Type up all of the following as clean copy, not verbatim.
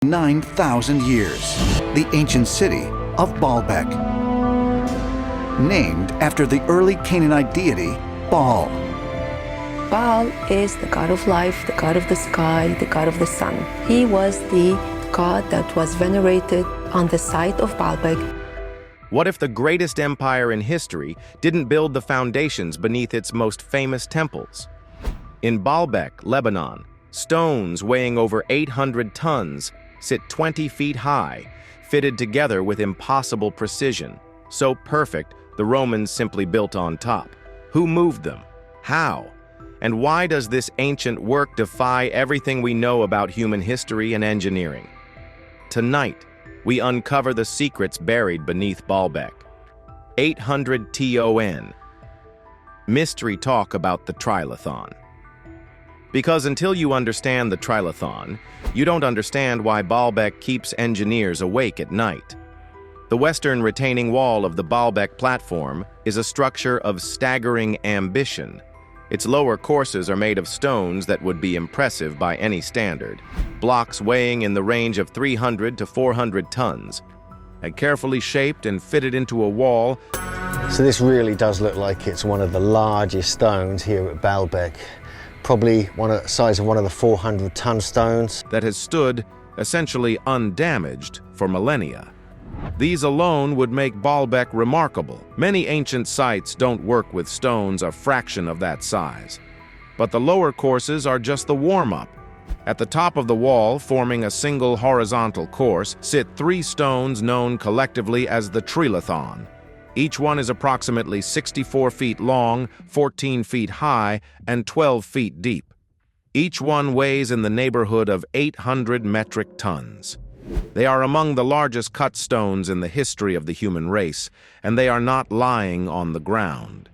9,000 years. The ancient city of Baalbek, named after the early Canaanite deity Baal. Baal is the god of life, the god of the sky, the god of the sun. He was the god that was venerated on the site of Baalbek. What if the greatest empire in history didn't build the foundations beneath its most famous temples? In Baalbek, Lebanon, stones weighing over 800 tons sit 20 feet high, fitted together with impossible precision, so perfect the Romans simply built on top. Who moved them? How? And why does this ancient work defy everything we know about human history and engineering? Tonight, we uncover the secrets buried beneath Baalbek. 800 ton. Mystery talk about the trilithon. Because until you understand the trilithon, you don't understand why Baalbek keeps engineers awake at night. The western retaining wall of the Baalbek platform is a structure of staggering ambition. Its lower courses are made of stones that would be impressive by any standard, blocks weighing in the range of 300 to 400 tons, and carefully shaped and fitted into a wall. So this really does look like it's one of the largest stones here at Baalbek, probably the size of one of the 400-ton stones. That has stood, essentially undamaged, for millennia. These alone would make Baalbek remarkable. Many ancient sites don't work with stones a fraction of that size. But the lower courses are just the warm-up. At the top of the wall, forming a single horizontal course, sit 3 stones known collectively as the trilithon. Each one is approximately 64 feet long, 14 feet high, and 12 feet deep. Each one weighs in the neighborhood of 800 metric tons. They are among the largest cut stones in the history of the human race, and they are not lying on the ground.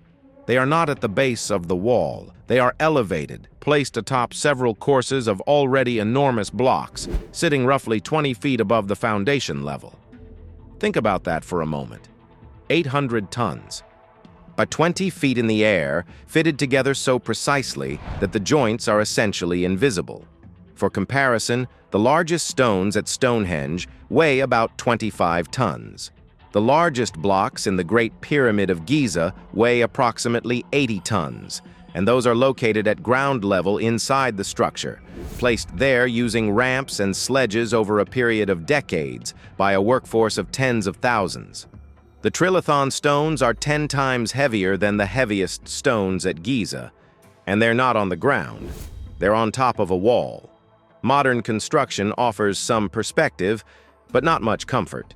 They are not at the base of the wall. They are elevated, placed atop several courses of already enormous blocks, sitting roughly 20 feet above the foundation level. Think about that for a moment. 800 tons. 20 feet in the air, fitted together so precisely that the joints are essentially invisible. For comparison, the largest stones at Stonehenge weigh about 25 tons. The largest blocks in the Great Pyramid of Giza weigh approximately 80 tons, and those are located at ground level inside the structure, placed there using ramps and sledges over a period of decades by a workforce of tens of thousands. The trilithon stones are 10 times heavier than the heaviest stones at Giza, and they're not on the ground. They're on top of a wall. Modern construction offers some perspective, but not much comfort.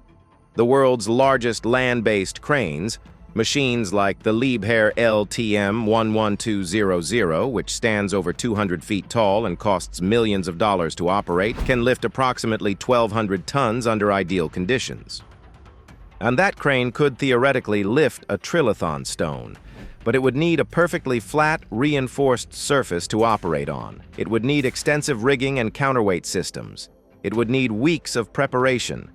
The world's largest land-based cranes, machines like the Liebherr LTM 11200, which stands over 200 feet tall and costs millions of dollars to operate, can lift approximately 1,200 tons under ideal conditions. And that crane could theoretically lift a trilithon stone, but it would need a perfectly flat, reinforced surface to operate on. It would need extensive rigging and counterweight systems. It would need weeks of preparation,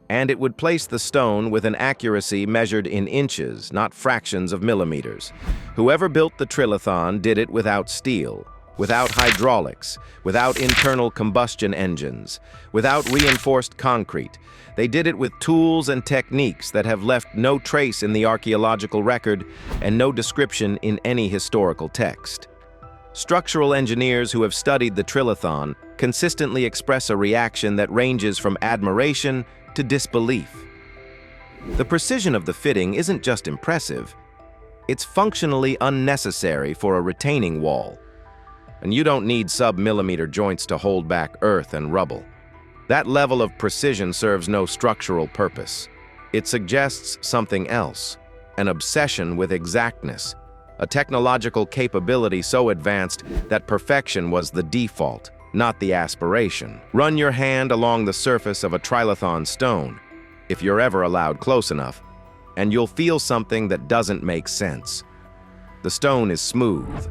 and it would place the stone with an accuracy measured in inches, not fractions of millimeters. Whoever built the trilithon did it without steel, without hydraulics, without internal combustion engines, without reinforced concrete. They did it with tools and techniques that have left no trace in the archaeological record and no description in any historical text. Structural engineers who have studied the trilithon consistently express a reaction that ranges from admiration to disbelief. The precision of the fitting isn't just impressive, it's functionally unnecessary for a retaining wall. And you don't need sub-millimeter joints to hold back earth and rubble. That level of precision serves no structural purpose. It suggests something else, an obsession with exactness, a technological capability so advanced that perfection was the default, not the aspiration. Run your hand along the surface of a trilithon stone, if you're ever allowed close enough, and you'll feel something that doesn't make sense. The stone is smooth.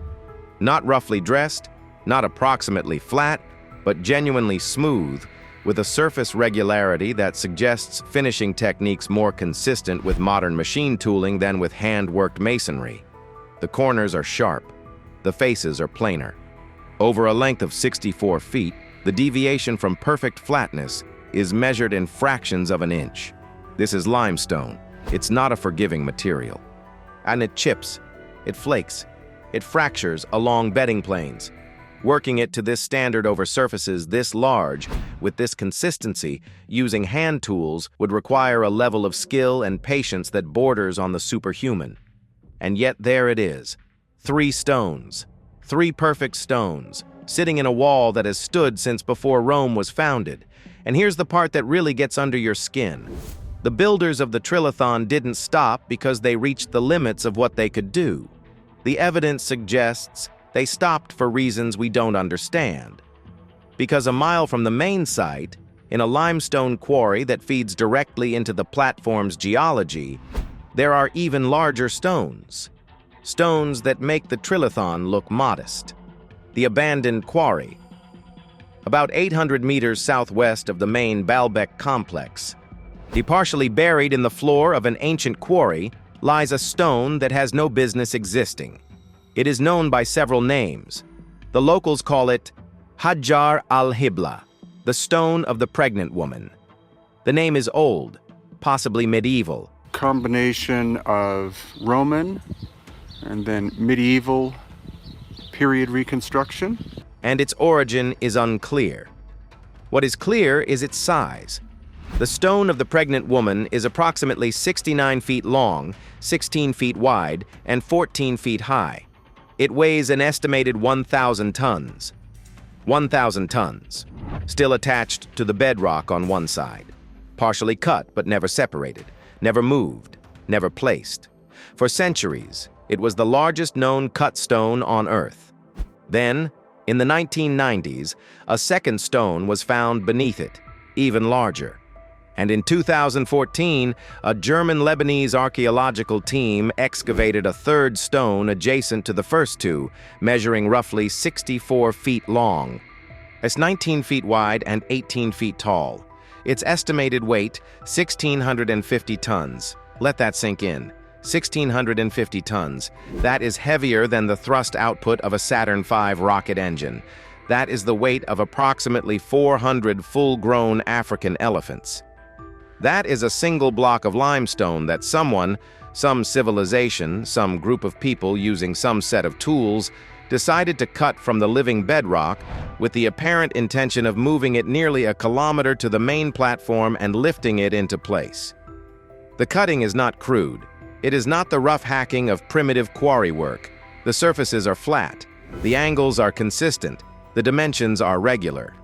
Not roughly dressed, not approximately flat, but genuinely smooth, with a surface regularity that suggests finishing techniques more consistent with modern machine tooling than with hand-worked masonry. The corners are sharp. The faces are planar. Over a length of 64 feet, the deviation from perfect flatness is measured in fractions of an inch. This is limestone. It's not a forgiving material. And it chips, it flakes, it fractures along bedding planes. Working it to this standard over surfaces this large, with this consistency, using hand tools would require a level of skill and patience that borders on the superhuman. And yet there it is. 3 stones. 3 perfect stones, sitting in a wall that has stood since before Rome was founded. And here's the part that really gets under your skin. The builders of the Trilithon didn't stop because they reached the limits of what they could do. The evidence suggests they stopped for reasons we don't understand. Because a mile from the main site, in a limestone quarry that feeds directly into the platform's geology, there are even larger stones. Stones that make the Trilithon look modest. The abandoned quarry. About 800 meters southwest of the main Baalbek complex, partially buried in the floor of an ancient quarry, lies a stone that has no business existing. It is known by several names. The locals call it Hajar al-Hibla, the stone of the pregnant woman. The name is old, possibly medieval. Combination of Roman and then medieval period reconstruction. And its origin is unclear. What is clear is its size. The stone of the pregnant woman is approximately 69 feet long, 16 feet wide, and 14 feet high. It weighs an estimated 1,000 tons. 1,000 tons, still attached to the bedrock on one side. Partially cut but never separated, never moved, never placed. For centuries, it was the largest known cut stone on Earth. Then, in the 1990s, a second stone was found beneath it, even larger. And in 2014, a German-Lebanese archaeological team excavated a third stone adjacent to the first two, measuring roughly 64 feet long. It's 19 feet wide and 18 feet tall. Its estimated weight, 1,650 tons. Let that sink in. 1,650 tons. That is heavier than the thrust output of a Saturn V rocket engine. That is the weight of approximately 400 full-grown African elephants. That is a single block of limestone that someone, some civilization, some group of people using some set of tools, decided to cut from the living bedrock with the apparent intention of moving it nearly a kilometer to the main platform and lifting it into place. The cutting is not crude. It is not the rough hacking of primitive quarry work. The surfaces are flat. The angles are consistent. The dimensions are regular.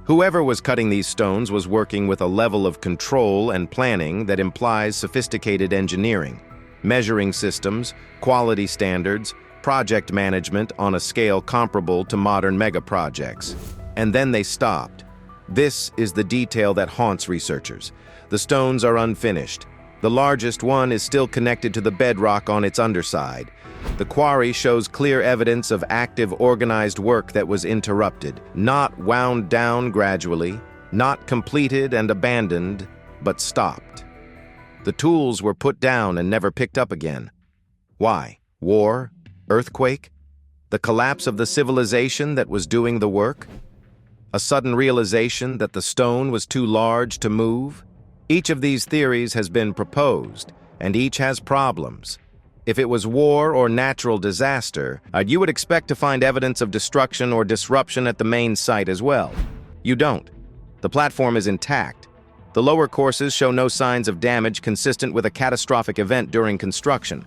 Whoever was cutting these stones was working with a level of control and planning that implies sophisticated engineering, measuring systems, quality standards, project management on a scale comparable to modern megaprojects. And then they stopped. This is the detail that haunts researchers. The stones are unfinished. The largest one is still connected to the bedrock on its underside. The quarry shows clear evidence of active, organized work that was interrupted, not wound down gradually, not completed and abandoned, but stopped. The tools were put down and never picked up again. Why? War? Earthquake? The collapse of the civilization that was doing the work? A sudden realization that the stone was too large to move? Each of these theories has been proposed, and each has problems. If it was war or natural disaster, you would expect to find evidence of destruction or disruption at the main site as well. You don't. The platform is intact. The lower courses show no signs of damage consistent with a catastrophic event during construction.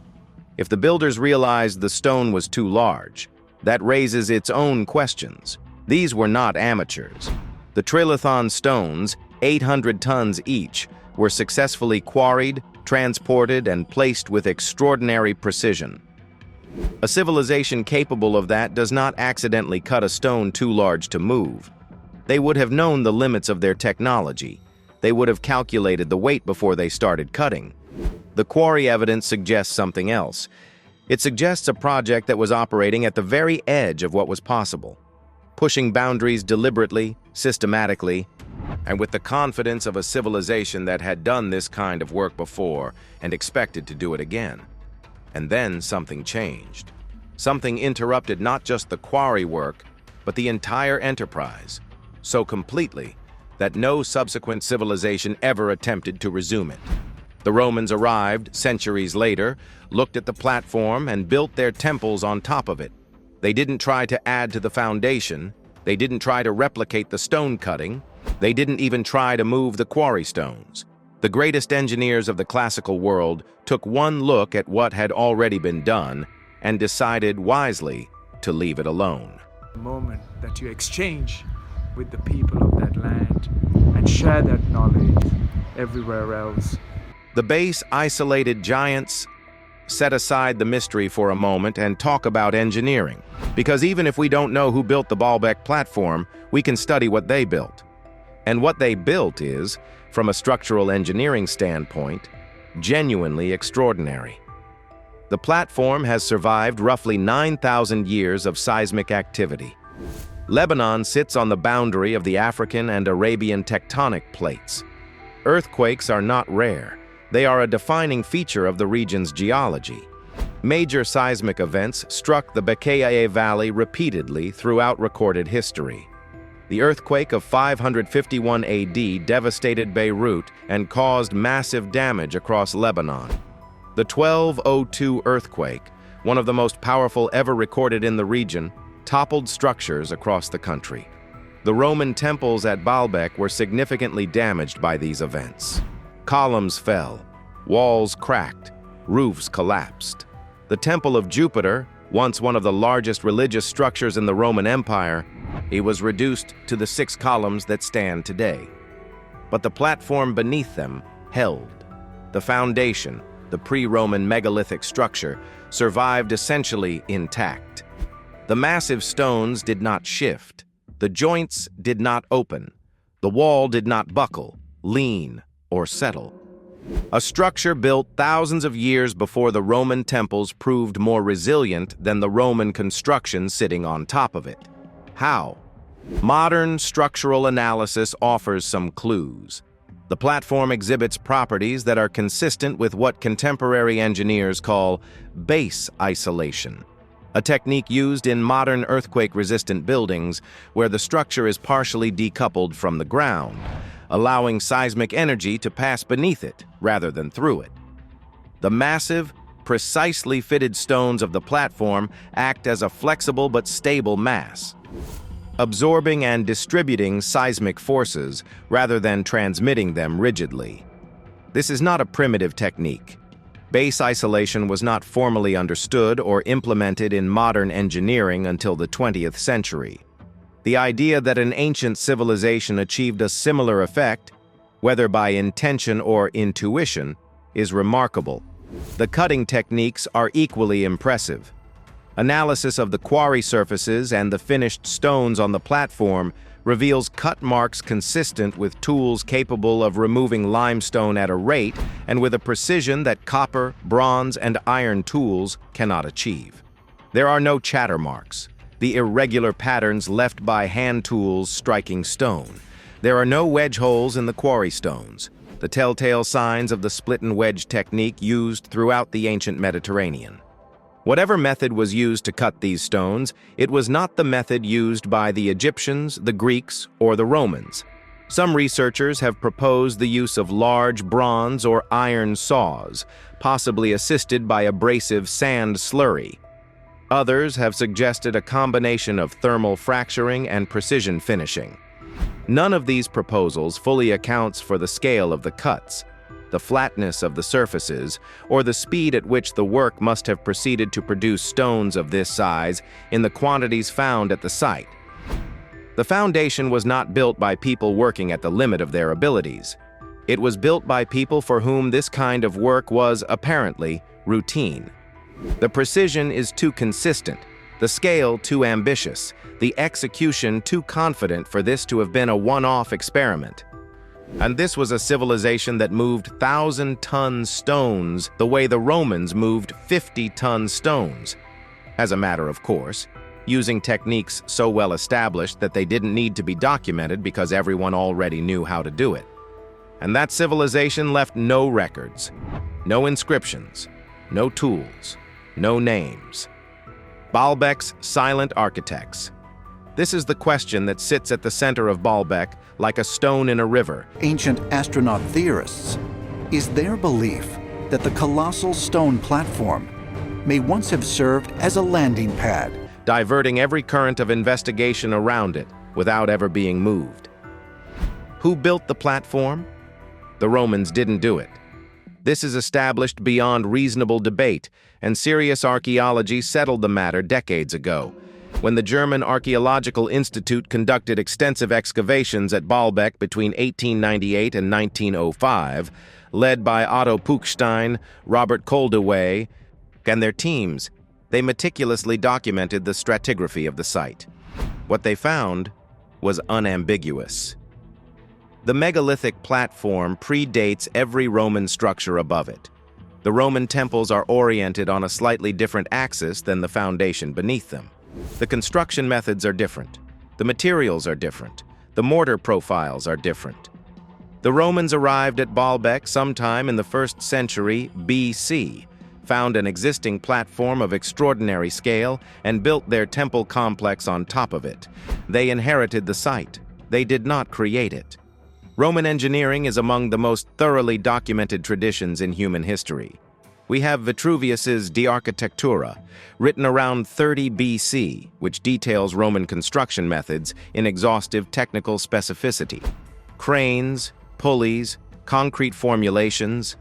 If the builders realized the stone was too large, that raises its own questions. These were not amateurs. The Trilithon stones, 800 tons each, were successfully quarried, transported, and placed with extraordinary precision. A civilization capable of that does not accidentally cut a stone too large to move. They would have known the limits of their technology. They would have calculated the weight before they started cutting. The quarry evidence suggests something else. It suggests a project that was operating at the very edge of what was possible, pushing boundaries deliberately, systematically, and with the confidence of a civilization that had done this kind of work before and expected to do it again. And then something changed. Something interrupted not just the quarry work, but the entire enterprise, so completely that no subsequent civilization ever attempted to resume it. The Romans arrived centuries later, looked at the platform, and built their temples on top of it. They didn't try to add to the foundation. They didn't try to replicate the stone cutting. They didn't even try to move the quarry stones. The greatest engineers of the classical world took one look at what had already been done and decided wisely to leave it alone. The moment that you exchange with the people of that land and share that knowledge everywhere else. The base isolated giants set aside the mystery for a moment and talk about engineering. Because even if we don't know who built the Baalbek platform, we can study what they built. And what they built is, from a structural engineering standpoint, genuinely extraordinary. The platform has survived roughly 9,000 years of seismic activity. Lebanon sits on the boundary of the African and Arabian tectonic plates. Earthquakes are not rare. They are a defining feature of the region's geology. Major seismic events struck the Bekaa Valley repeatedly throughout recorded history. The earthquake of 551 AD devastated Beirut and caused massive damage across Lebanon. The 1202 earthquake, one of the most powerful ever recorded in the region, toppled structures across the country. The Roman temples at Baalbek were significantly damaged by these events. Columns fell, walls cracked, roofs collapsed. The Temple of Jupiter, once one of the largest religious structures in the Roman Empire, it was reduced to the 6 columns that stand today. But the platform beneath them held. The foundation, the pre-Roman megalithic structure, survived essentially intact. The massive stones did not shift. The joints did not open. The wall did not buckle, lean, or settle. A structure built thousands of years before the Roman temples proved more resilient than the Roman construction sitting on top of it. How? Modern structural analysis offers some clues. The platform exhibits properties that are consistent with what contemporary engineers call base isolation, a technique used in modern earthquake-resistant buildings where the structure is partially decoupled from the ground, allowing seismic energy to pass beneath it rather than through it. The massive, precisely fitted stones of the platform act as a flexible but stable mass, absorbing and distributing seismic forces rather than transmitting them rigidly. This is not a primitive technique. Base isolation was not formally understood or implemented in modern engineering until the 20th century. The idea that an ancient civilization achieved a similar effect, whether by intention or intuition, is remarkable. The cutting techniques are equally impressive. Analysis of the quarry surfaces and the finished stones on the platform reveals cut marks consistent with tools capable of removing limestone at a rate and with a precision that copper, bronze, and iron tools cannot achieve. There are no chatter marks, the irregular patterns left by hand tools striking stone. There are no wedge holes in the quarry stones, the telltale signs of the split and wedge technique used throughout the ancient Mediterranean. Whatever method was used to cut these stones, it was not the method used by the Egyptians, the Greeks, or the Romans. Some researchers have proposed the use of large bronze or iron saws, possibly assisted by abrasive sand slurry. Others have suggested a combination of thermal fracturing and precision finishing. None of these proposals fully accounts for the scale of the cuts, the flatness of the surfaces, or the speed at which the work must have proceeded to produce stones of this size in the quantities found at the site. The foundation was not built by people working at the limit of their abilities. It was built by people for whom this kind of work was, apparently, routine. The precision is too consistent, the scale too ambitious, the execution too confident for this to have been a one-off experiment. And this was a civilization that moved 1,000-ton stones the way the Romans moved 50-ton stones. As a matter of course, using techniques so well established that they didn't need to be documented because everyone already knew how to do it. And that civilization left no records, no inscriptions, no tools, no names. Baalbek's silent architects. This is the question that sits at the center of Baalbek, like a stone in a river. Ancient astronaut theorists, is their belief that the colossal stone platform may once have served as a landing pad, diverting every current of investigation around it without ever being moved. Who built the platform? The Romans didn't do it. This is established beyond reasonable debate, and serious archaeology settled the matter decades ago, when the German Archaeological Institute conducted extensive excavations at Baalbek between 1898 and 1905, led by Otto Puchstein, Robert Koldewey, and their teams. They meticulously documented the stratigraphy of the site. What they found was unambiguous. The megalithic platform predates every Roman structure above it. The Roman temples are oriented on a slightly different axis than the foundation beneath them. The construction methods are different. The materials are different. The mortar profiles are different. The Romans arrived at Baalbek sometime in the 1st century BC, found an existing platform of extraordinary scale, and built their temple complex on top of it. They inherited the site. They did not create it. Roman engineering is among the most thoroughly documented traditions in human history. We have Vitruvius's De Architectura, written around 30 BC, which details Roman construction methods in exhaustive technical specificity. Cranes, pulleys, concrete formulations,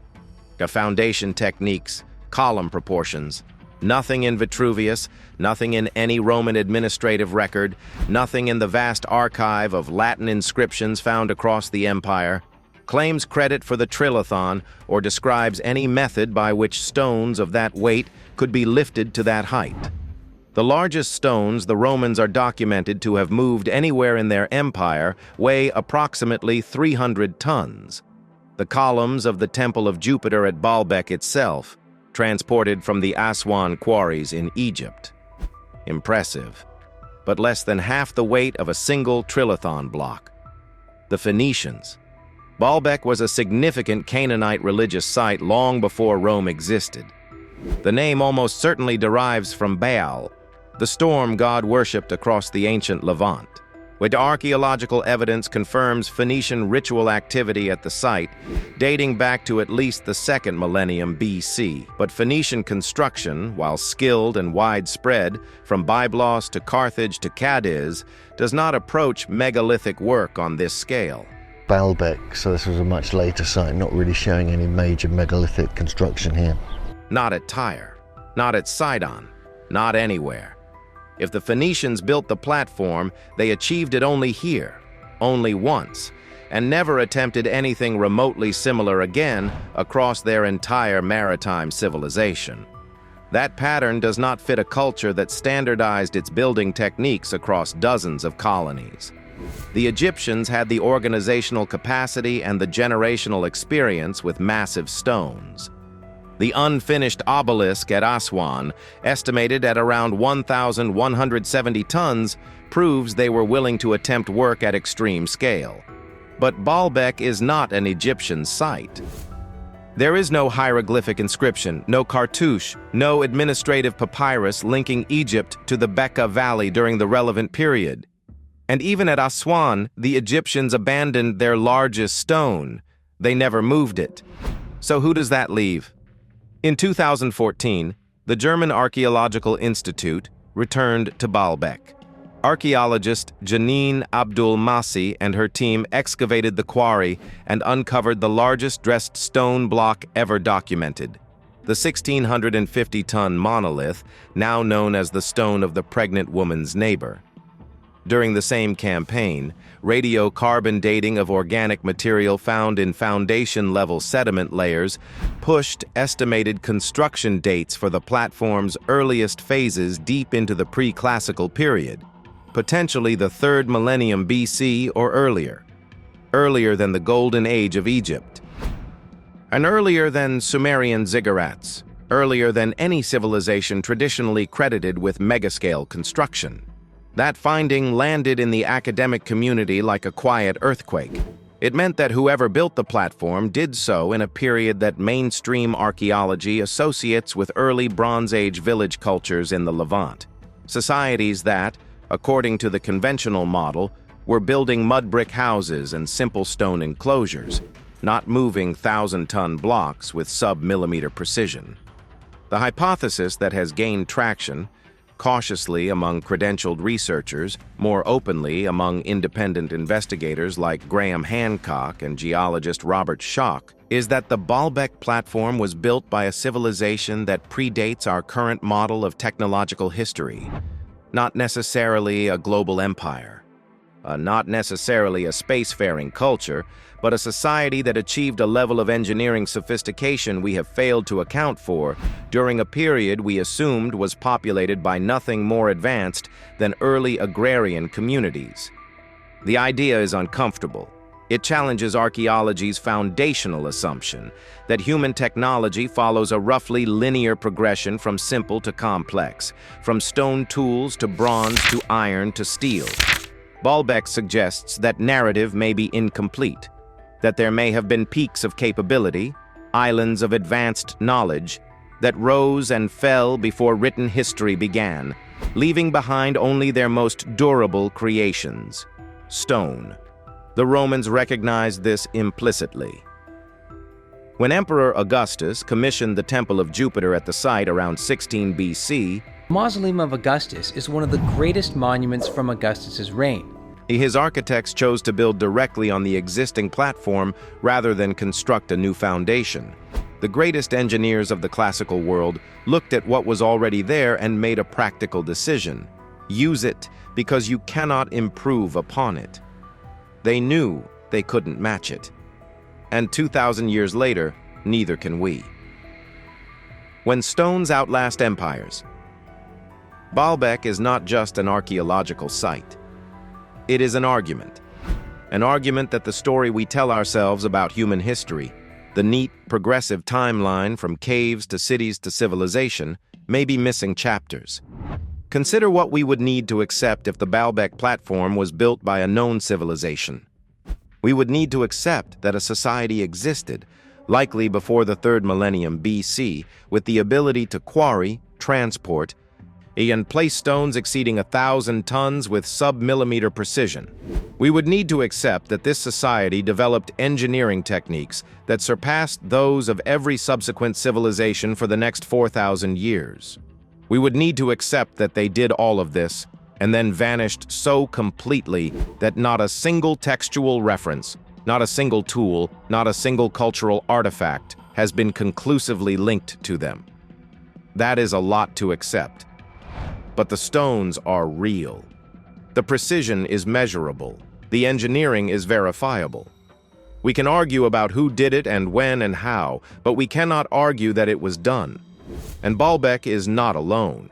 foundation techniques, column proportions. Nothing in Vitruvius, nothing in any Roman administrative record, nothing in the vast archive of Latin inscriptions found across the empire claims credit for the trilithon or describes any method by which stones of that weight could be lifted to that height. The largest stones the Romans are documented to have moved anywhere in their empire weigh approximately 300 tons. The columns of the Temple of Jupiter at Baalbek itself, transported from the Aswan quarries in Egypt. Impressive, but less than half the weight of a single trilithon block. The Phoenicians. Baalbek was a significant Canaanite religious site long before Rome existed. The name almost certainly derives from Baal, the storm god worshipped across the ancient Levant. With archaeological evidence confirms Phoenician ritual activity at the site, dating back to at least the 2nd millennium BC. But Phoenician construction, while skilled and widespread, from Byblos to Carthage to Cadiz, does not approach megalithic work on this scale. Baalbek, so this was a much later site, not really showing any major megalithic construction here. Not at Tyre, not at Sidon, not anywhere. If the Phoenicians built the platform, they achieved it only here, only once, and never attempted anything remotely similar again across their entire maritime civilization. That pattern does not fit a culture that standardized its building techniques across dozens of colonies. The Egyptians had the organizational capacity and the generational experience with massive stones. The unfinished obelisk at Aswan, estimated at around 1,170 tons, proves they were willing to attempt work at extreme scale. But Baalbek is not an Egyptian site. There is no hieroglyphic inscription, no cartouche, no administrative papyrus linking Egypt to the Bekaa Valley during the relevant period. And even at Aswan, the Egyptians abandoned their largest stone. They never moved it. So who does that leave? In 2014, the German Archaeological Institute returned to Baalbek. Archaeologist Janine Abdul-Masih and her team excavated the quarry and uncovered the largest dressed stone block ever documented, the 1,650-ton monolith, now known as the Stone of the Pregnant Woman's Neighbor. During the same campaign, radiocarbon dating of organic material found in foundation-level sediment layers pushed estimated construction dates for the platform's earliest phases deep into the pre-classical period, potentially the 3rd millennium BC or earlier than the Golden Age of Egypt, and earlier than Sumerian ziggurats, earlier than any civilization traditionally credited with megascale construction. That finding landed in the academic community like a quiet earthquake. It meant that whoever built the platform did so in a period that mainstream archaeology associates with early Bronze Age village cultures in the Levant, societies that, according to the conventional model, were building mud brick houses and simple stone enclosures, not moving 1,000-ton blocks with sub-millimeter precision. The hypothesis that has gained traction, cautiously among credentialed researchers, more openly among independent investigators like Graham Hancock and geologist Robert Schoch, is that the Baalbek platform was built by a civilization that predates our current model of technological history, not necessarily a global empire, not necessarily a spacefaring culture, but a society that achieved a level of engineering sophistication we have failed to account for during a period we assumed was populated by nothing more advanced than early agrarian communities. The idea is uncomfortable. It challenges archaeology's foundational assumption that human technology follows a roughly linear progression from simple to complex, from stone tools to bronze to iron to steel. Baalbek suggests that narrative may be incomplete, that there may have been peaks of capability, islands of advanced knowledge, that rose and fell before written history began, leaving behind only their most durable creations, stone. The Romans recognized this implicitly. When Emperor Augustus commissioned the Temple of Jupiter at the site around 16 BC, the Mausoleum of Augustus is one of the greatest monuments from Augustus's reign. his architects chose to build directly on the existing platform rather than construct a new foundation. The greatest engineers of the classical world looked at what was already there and made a practical decision. Use it because you cannot improve upon it. They knew they couldn't match it. And 2,000 years later, neither can we. When stones outlast empires, Baalbek is not just an archaeological site. It is an argument that the story we tell ourselves about human history, the neat, progressive timeline from caves to cities to civilization, may be missing chapters. Consider what we would need to accept if the Baalbek platform was built by a known civilization. We would need to accept that a society existed, likely before the 3rd millennium BC, with the ability to quarry, transport, and place stones exceeding 1,000 tons with sub-millimeter precision. We would need to accept that this society developed engineering techniques that surpassed those of every subsequent civilization for the next 4,000 years. We would need to accept that they did all of this and then vanished so completely that not a single textual reference, not a single tool, not a single cultural artifact has been conclusively linked to them. That is a lot to accept. But the stones are real. The precision is measurable. The engineering is verifiable. We can argue about who did it and when and how, but we cannot argue that it was done. And Baalbek is not alone.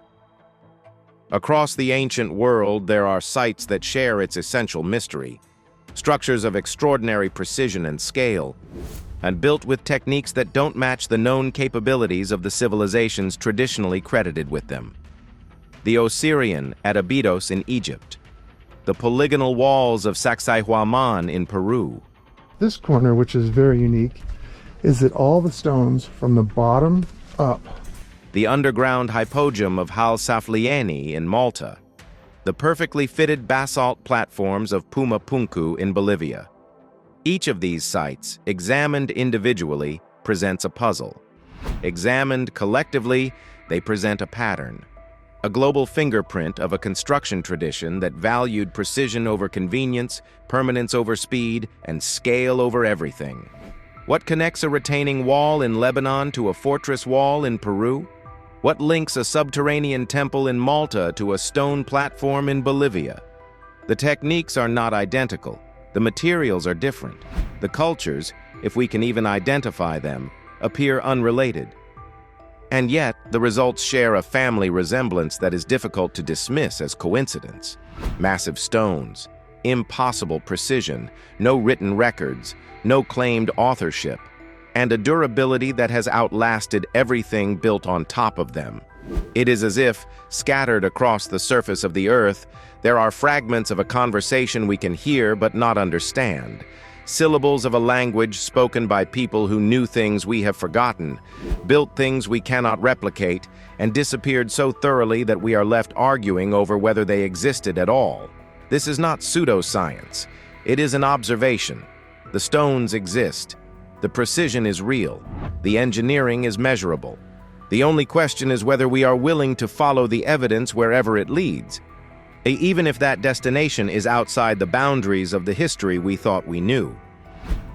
Across the ancient world, there are sites that share its essential mystery, structures of extraordinary precision and scale, and built with techniques that don't match the known capabilities of the civilizations traditionally credited with them. The Osirian at Abydos in Egypt, the polygonal walls of Sacsayhuaman in Peru. This corner, which is very unique, is that all the stones from the bottom up. The underground hypogeum of Hal Saflieni in Malta, the perfectly fitted basalt platforms of Puma Punku in Bolivia. Each of these sites, examined individually, presents a puzzle. Examined collectively, they present a pattern. A global fingerprint of a construction tradition that valued precision over convenience, permanence over speed, and scale over everything. What connects a retaining wall in Lebanon to a fortress wall in Peru? What links a subterranean temple in Malta to a stone platform in Bolivia? The techniques are not identical. The materials are different. The cultures, if we can even identify them, appear unrelated. And yet, the results share a family resemblance that is difficult to dismiss as coincidence. Massive stones, impossible precision, no written records, no claimed authorship, and a durability that has outlasted everything built on top of them. It is as if, scattered across the surface of the earth, there are fragments of a conversation we can hear but not understand. Syllables of a language spoken by people who knew things we have forgotten, built things we cannot replicate, and disappeared so thoroughly that we are left arguing over whether they existed at all. This is not pseudoscience. It is an observation. The stones exist. The precision is real. The engineering is measurable. The only question is whether we are willing to follow the evidence wherever it leads, even if that destination is outside the boundaries of the history we thought we knew.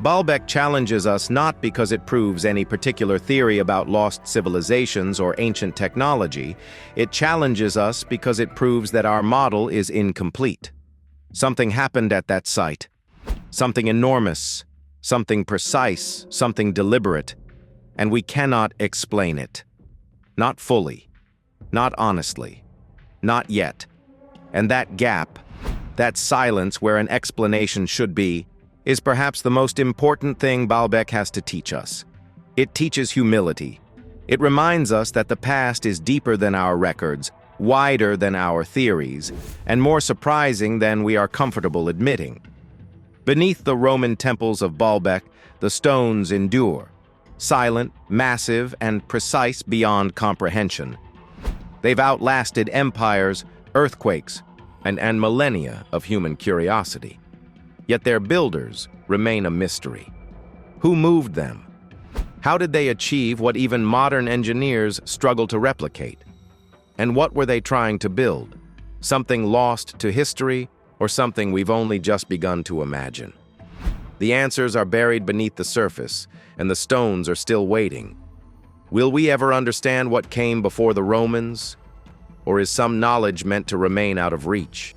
Baalbek challenges us not because it proves any particular theory about lost civilizations or ancient technology. It challenges us because it proves that our model is incomplete. Something happened at that site. Something enormous, something precise, something deliberate, and we cannot explain it. Not fully, not honestly, not yet. And that gap, that silence where an explanation should be, is perhaps the most important thing Baalbek has to teach us. It teaches humility. It reminds us that the past is deeper than our records, wider than our theories, and more surprising than we are comfortable admitting. Beneath the Roman temples of Baalbek, the stones endure, silent, massive, and precise beyond comprehension. They've outlasted empires, earthquakes, and millennia of human curiosity. Yet their builders remain a mystery. Who moved them? How did they achieve what even modern engineers struggle to replicate? And what were they trying to build? Something lost to history, or something we've only just begun to imagine? The answers are buried beneath the surface, and the stones are still waiting. Will we ever understand what came before the Romans? Or is some knowledge meant to remain out of reach?